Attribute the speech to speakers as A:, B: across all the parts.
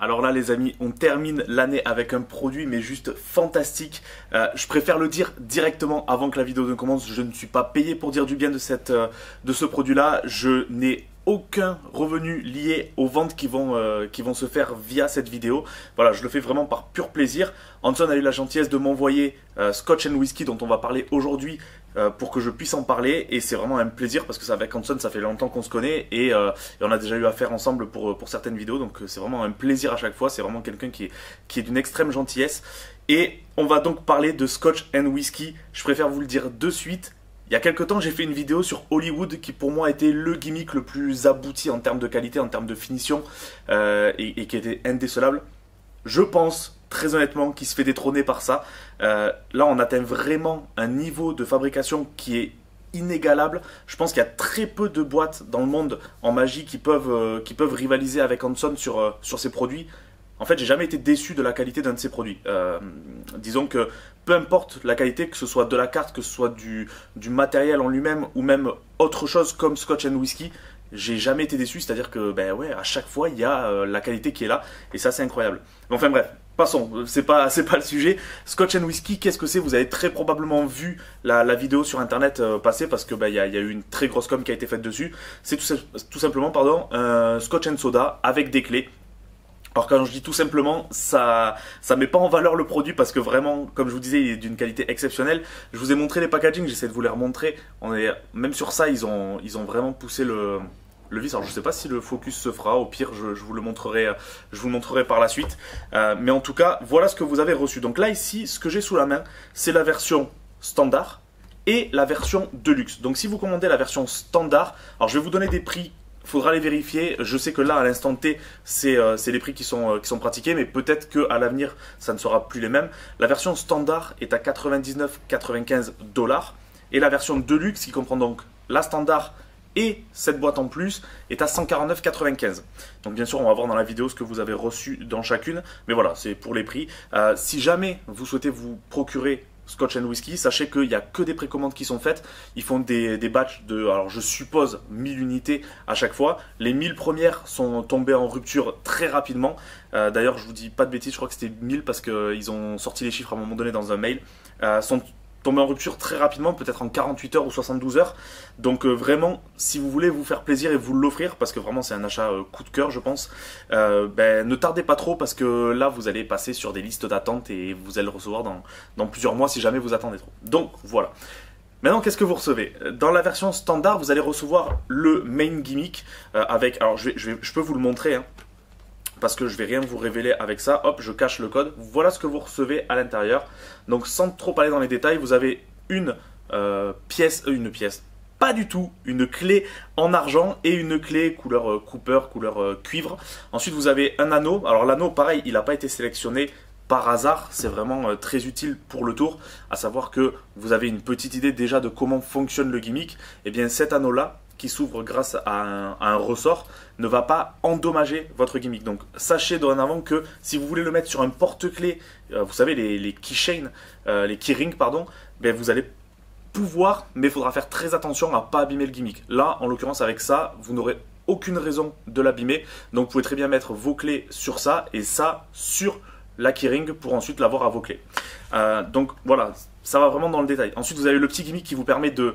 A: Alors là les amis, on termine l'année avec un produit mais juste fantastique. Je préfère le dire directement avant que la vidéo ne commence, je ne suis pas payé pour dire du bien de ce produit là. Je n'ai aucun revenu lié aux ventes qui vont se faire via cette vidéo. Voilà, je le fais vraiment par pur plaisir. Anton a eu la gentillesse de m'envoyer Scotch & Whisky dont on va parler aujourd'hui pour que je puisse en parler, et c'est vraiment un plaisir parce que avec Anton ça fait longtemps qu'on se connaît et on a déjà eu affaire ensemble pour certaines vidéos, donc c'est vraiment un plaisir à chaque fois. C'est vraiment quelqu'un qui est d'une extrême gentillesse, et on va donc parler de Scotch & Whisky. Je préfère vous le dire de suite. Il y a quelques temps, j'ai fait une vidéo sur Hollywood qui pour moi était le gimmick le plus abouti en termes de qualité, en termes de finition et qui était indécelable. Je pense très honnêtement qu'il se fait détrôner par ça. Là, on atteint vraiment un niveau de fabrication qui est inégalable. Je pense qu'il y a très peu de boîtes dans le monde en magie qui peuvent rivaliser avec Hanson sur ces produits. En fait, j'ai jamais été déçu de la qualité d'un de ces produits. Disons que peu importe la qualité, que ce soit de la carte, que ce soit du matériel en lui-même ou même autre chose comme Scotch & Whisky, j'ai jamais été déçu. C'est-à-dire que ben ouais, à chaque fois, il y a la qualité qui est là et ça, c'est incroyable. Mais enfin bref, passons, c'est pas le sujet. Scotch & Whisky, qu'est-ce que c'est? Vous avez très probablement vu la vidéo sur internet passer parce que ben, y a eu une très grosse com qui a été faite dessus. C'est tout simplement un Scotch & Soda avec des clés. Alors quand je dis tout simplement, ça met pas en valeur le produit parce que vraiment, comme je vous disais, il est d'une qualité exceptionnelle. Je vous ai montré les packaging, j'essaie de vous les remontrer. Même sur ça, ils ont vraiment poussé le vis. Alors je sais pas si le focus se fera, au pire je vous le montrerai par la suite. Mais en tout cas, voilà ce que vous avez reçu. Donc là ici, ce que j'ai sous la main, c'est la version standard et la version deluxe. Donc si vous commandez la version standard, alors je vais vous donner des prix. Faudra les vérifier. Je sais que là, à l'instant T, c'est les prix qui sont pratiqués, mais peut-être qu'à l'avenir, ça ne sera plus les mêmes. La version standard est à 99,95 $, et la version deluxe, qui comprend donc la standard et cette boîte en plus, est à 149,95 $. Donc bien sûr, on va voir dans la vidéo ce que vous avez reçu dans chacune, mais voilà, c'est pour les prix. Si jamais vous souhaitez vous procurer Scotch & Whisky, sachez qu'il n'y a que des précommandes qui sont faites. Ils font des batchs de, alors je suppose, 1000 unités à chaque fois. Les 1000 premières sont tombées en rupture très rapidement. D'ailleurs, je vous dis pas de bêtises, je crois que c'était 1000 parce qu'ils ont sorti les chiffres à un moment donné dans un mail. Sont tombés en rupture très rapidement, peut-être en 48 heures ou 72 heures. Donc vraiment, si vous voulez vous faire plaisir et vous l'offrir, parce que vraiment c'est un achat coup de cœur je pense, ne tardez pas trop parce que là vous allez passer sur des listes d'attente et vous allez le recevoir dans plusieurs mois si jamais vous attendez trop. Donc voilà. Maintenant, qu'est-ce que vous recevez? Dans la version standard, vous allez recevoir le main gimmick avec, alors je peux vous le montrer, hein, parce que je vais rien vous révéler avec ça. Hop, je cache le code. Voilà ce que vous recevez à l'intérieur. Donc sans trop aller dans les détails, vous avez une pièce, pas du tout, une clé en argent et une clé couleur Cooper, couleur cuivre. Ensuite, vous avez un anneau. Alors l'anneau, pareil, il n'a pas été sélectionné par hasard, c'est vraiment très utile pour le tour, à savoir que vous avez une petite idée déjà de comment fonctionne le gimmick. Et bien cet anneau-là, qui s'ouvre grâce à un ressort, ne va pas endommager votre gimmick. Donc sachez dorénavant que si vous voulez le mettre sur un porte-clés, vous savez les keychains, les keyrings pardon, ben vous allez pouvoir, mais il faudra faire très attention à ne pas abîmer le gimmick. Là, en l'occurrence avec ça, vous n'aurez aucune raison de l'abîmer. Donc vous pouvez très bien mettre vos clés sur ça et ça sur la keyring pour ensuite l'avoir à vos clés. Donc voilà, ça va vraiment dans le détail. Ensuite, vous avez le petit gimmick qui vous permet de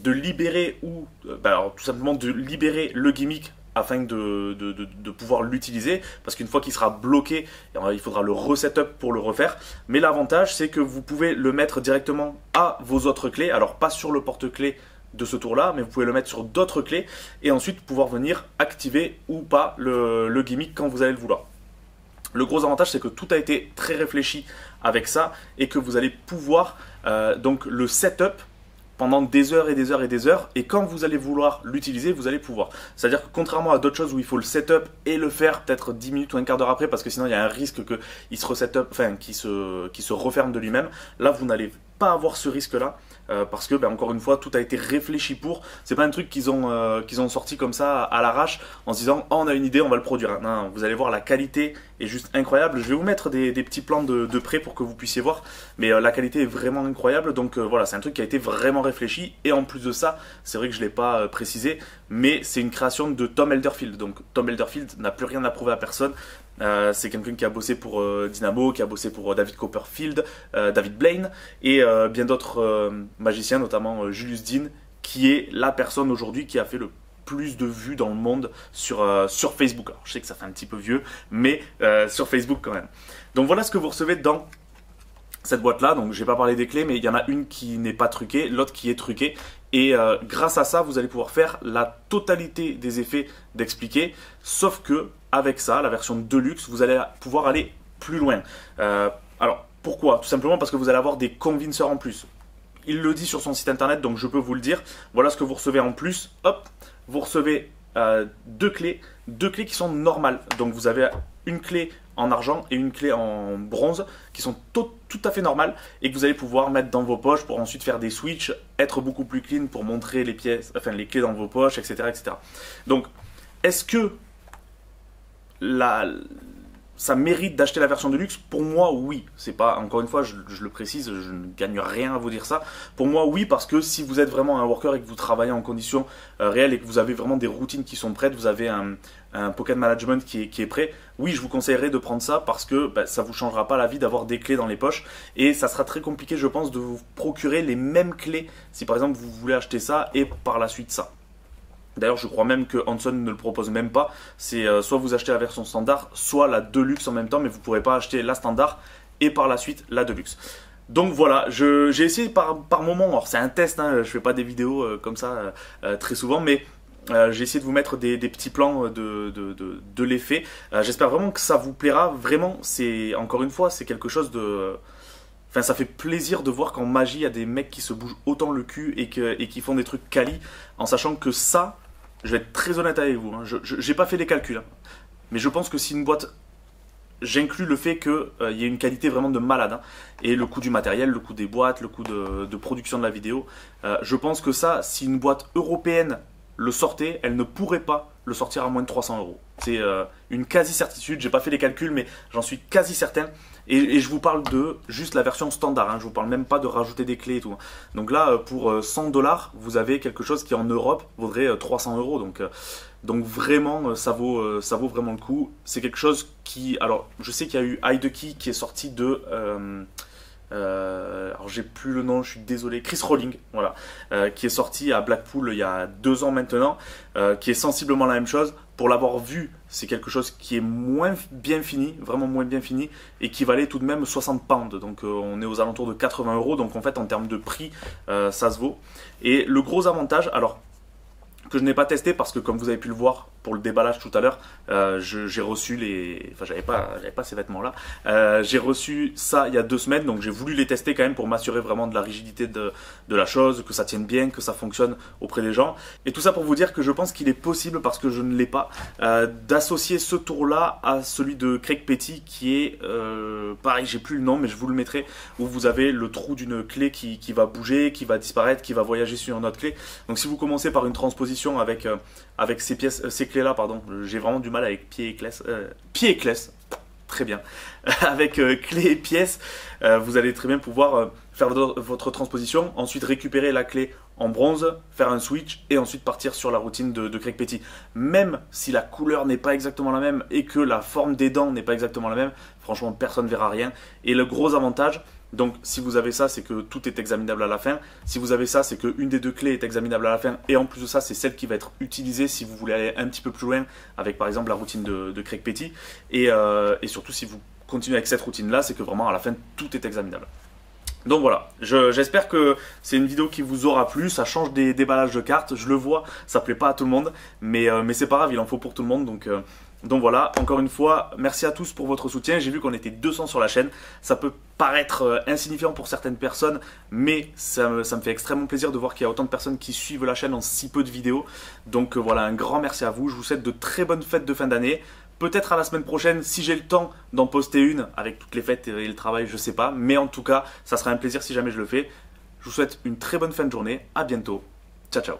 A: libérer ou alors, tout simplement de libérer le gimmick afin de pouvoir l'utiliser, parce qu'une fois qu'il sera bloqué, il faudra le resetup pour le refaire. Mais l'avantage, c'est que vous pouvez le mettre directement à vos autres clés, alors pas sur le porte-clés de ce tour-là, mais vous pouvez le mettre sur d'autres clés et ensuite pouvoir venir activer ou pas le gimmick quand vous allez le vouloir. Le gros avantage, c'est que tout a été très réfléchi avec ça et que vous allez pouvoir donc le setup pendant des heures et des heures et des heures, et quand vous allez vouloir l'utiliser, vous allez pouvoir. C'est-à-dire que contrairement à d'autres choses où il faut le setup et le faire peut-être 10 minutes ou un quart d'heure après, parce que sinon il y a un risque qu'il se resetup, enfin qu'il se referme de lui-même, là vous n'allez pas avoir ce risque-là. Parce que encore une fois tout a été réfléchi pour. C'est pas un truc qu'ils ont sorti comme ça à l'arrache en se disant oh, on a une idée, on va le produire. Non, vous allez voir la qualité est juste incroyable. Je vais vous mettre des petits plans de près pour que vous puissiez voir, mais la qualité est vraiment incroyable. Donc voilà, c'est un truc qui a été vraiment réfléchi. Et en plus de ça, c'est vrai que je ne l'ai pas précisé, mais c'est une création de Tom Elderfield. Donc Tom Elderfield n'a plus rien à prouver à personne. C'est quelqu'un qui a bossé pour Dynamo, qui a bossé pour David Copperfield, David Blaine et bien d'autres magiciens, notamment Julius Dean, qui est la personne aujourd'hui qui a fait le plus de vues dans le monde sur Facebook. Alors je sais que ça fait un petit peu vieux, mais sur Facebook quand même. Donc voilà ce que vous recevez dans cette boîte là. Donc j'ai pas parlé des clés, mais il y en a une qui n'est pas truquée, l'autre qui est truquée. Et grâce à ça, vous allez pouvoir faire la totalité des effets d'expliquer, sauf que avec ça, la version Deluxe, vous allez pouvoir aller plus loin. Alors pourquoi? Tout simplement parce que vous allez avoir des convinceurs en plus. Il le dit sur son site internet, donc je peux vous le dire. Voilà ce que vous recevez en plus. Hop, vous recevez deux clés qui sont normales. Donc vous avez une clé en argent et une clé en bronze qui sont tout à fait normales et que vous allez pouvoir mettre dans vos poches pour ensuite faire des switches, être beaucoup plus clean pour montrer les pièces, enfin les clés dans vos poches, etc., etc. Donc, est-ce que ça mérite d'acheter la version de luxe? Pour moi, oui. C'est pas, encore une fois, je le précise, je ne gagne rien à vous dire ça. Pour moi, oui, parce que si vous êtes vraiment un worker et que vous travaillez en conditions réelles et que vous avez vraiment des routines qui sont prêtes, vous avez un pocket management qui est prêt, oui, je vous conseillerais de prendre ça parce que ça ne vous changera pas la vie d'avoir des clés dans les poches et ça sera très compliqué, je pense, de vous procurer les mêmes clés si par exemple vous voulez acheter ça et par la suite ça. D'ailleurs, je crois même que Hanson ne le propose même pas. C'est soit vous achetez la version standard, soit la Deluxe en même temps, mais vous ne pourrez pas acheter la standard et par la suite la Deluxe. Donc voilà, j'ai essayé par moment, alors c'est un test, hein, je ne fais pas des vidéos comme ça très souvent, mais j'ai essayé de vous mettre des petits plans de l'effet. J'espère vraiment que ça vous plaira. Vraiment, encore une fois, c'est quelque chose de... Enfin, ça fait plaisir de voir qu'en magie, il y a des mecs qui se bougent autant le cul et qui font des trucs quali, en sachant que ça... Je vais être très honnête avec vous, hein. Je n'ai pas fait les calculs, hein. Mais je pense que si une boîte, j'inclus le fait qu'il y ait une qualité vraiment de malade, hein, et le coût du matériel, le coût des boîtes, le coût de production de la vidéo, je pense que ça, si une boîte européenne le sortait, elle ne pourrait pas le sortir à moins de 300 €. C'est une quasi-certitude, j'ai pas fait les calculs, mais j'en suis quasi certain. Et je vous parle de juste la version standard, hein. Je vous parle même pas de rajouter des clés et tout. Donc là, pour 100 $, vous avez quelque chose qui en Europe vaudrait 300 €. Donc vraiment, ça vaut vraiment le coup. C'est quelque chose qui... Alors, je sais qu'il y a eu Hideki qui est sorti de... alors j'ai plus le nom, je suis désolé, Chris Rowling, voilà, qui est sorti à Blackpool il y a 2 ans maintenant, qui est sensiblement la même chose. Pour l'avoir vu, c'est quelque chose qui est moins bien fini, vraiment moins bien fini, et qui valait tout de même 60 pounds. Donc on est aux alentours de 80 €. Donc en fait, en termes de prix, ça se vaut. Et le gros avantage, alors que je n'ai pas testé parce que comme vous avez pu le voir pour le déballage tout à l'heure, j'ai reçu les... Enfin, j'avais pas ces vêtements-là. J'ai reçu ça il y a 2 semaines, donc j'ai voulu les tester quand même pour m'assurer vraiment de la rigidité de la chose, que ça tienne bien, que ça fonctionne auprès des gens. Et tout ça pour vous dire que je pense qu'il est possible, parce que je ne l'ai pas, d'associer ce tour-là à celui de Craig Petty qui est... pareil, j'ai plus le nom, mais je vous le mettrai, où vous avez le trou d'une clé qui va bouger, qui va disparaître, qui va voyager sur une autre clé. Donc si vous commencez par une transposition avec ces pièces, ces clés là, pardon, j'ai vraiment du mal avec pied et clés, très bien, avec clé et pièces, vous allez très bien pouvoir faire votre transposition, ensuite récupérer la clé en bronze, faire un switch et ensuite partir sur la routine de Craig Petty. Même si la couleur n'est pas exactement la même et que la forme des dents n'est pas exactement la même, franchement personne ne verra rien. Et le gros avantage, donc si vous avez ça, c'est que tout est examinable à la fin. Si vous avez ça, c'est qu'une des 2 clés est examinable à la fin. Et en plus de ça, c'est celle qui va être utilisée si vous voulez aller un petit peu plus loin avec par exemple la routine de Craig Petty. Et surtout si vous continuez avec cette routine-là, c'est que vraiment à la fin, tout est examinable. Donc voilà, j'espère que c'est une vidéo qui vous aura plu. Ça change des déballages de cartes, je le vois, ça plaît pas à tout le monde, mais c'est pas grave, il en faut pour tout le monde. Donc voilà, encore une fois, merci à tous pour votre soutien. J'ai vu qu'on était 200 sur la chaîne. Ça peut paraître insignifiant pour certaines personnes, mais ça me fait extrêmement plaisir de voir qu'il y a autant de personnes qui suivent la chaîne en si peu de vidéos. Donc voilà, un grand merci à vous. Je vous souhaite de très bonnes fêtes de fin d'année. Peut-être à la semaine prochaine, si j'ai le temps d'en poster une, avec toutes les fêtes et le travail, je sais pas. Mais en tout cas, ça sera un plaisir si jamais je le fais. Je vous souhaite une très bonne fin de journée. À bientôt. Ciao, ciao.